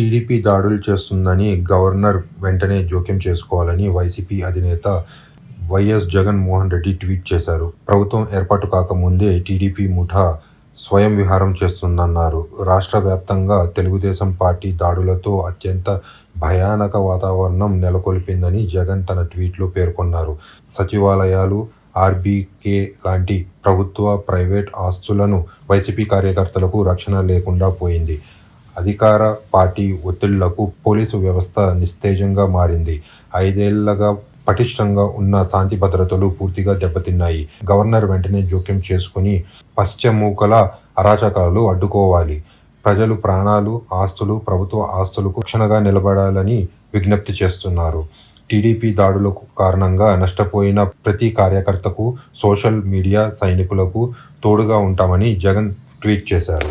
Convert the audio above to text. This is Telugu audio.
టీడీపీ దాడులు చేస్తుందని గవర్నర్ వెంటనే జోక్యం చేసుకోవాలని వైసీపీ అధినేత వైఎస్ జగన్మోహన్ రెడ్డి ట్వీట్ చేశారు. ప్రభుత్వం ఏర్పాటు కాకముందే టీడీపీ ముఠా స్వయం విహారం చేస్తుందన్నారు. రాష్ట్ర వ్యాప్తంగా తెలుగుదేశం పార్టీ దాడులతో అత్యంత భయానక వాతావరణం నెలకొల్పిందని జగన్ తన ట్వీట్లో పేర్కొన్నారు. సచివాలయాలు, ఆర్బీకే లాంటి ప్రభుత్వ, ప్రైవేట్ ఆస్తులను వైసీపీ కార్యకర్తలకు రక్షణ లేకుండా పోయింది. అధికార పార్టీ ఒత్తిళ్లకు పోలీసు వ్యవస్థ నిస్తేజంగా మారింది. 5 ఏళ్లుగా పటిష్టంగా ఉన్న శాంతి భద్రతలు పూర్తిగా దెబ్బతిన్నాయి. గవర్నర్ వెంటనే జోక్యం చేసుకుని పశ్చిమూకల అరాచకాలు అడ్డుకోవాలి. ప్రజలు ప్రాణాలు, ఆస్తులు, ప్రభుత్వ ఆస్తులకు రక్షణగా నిలబడాలని విజ్ఞప్తి చేస్తున్నారు. టీడీపీ దాడులకు కారణంగా నష్టపోయిన ప్రతి కార్యకర్తకు, సోషల్ మీడియా సైనికులకు తోడుగా ఉంటామని జగన్ ట్వీట్ చేశారు.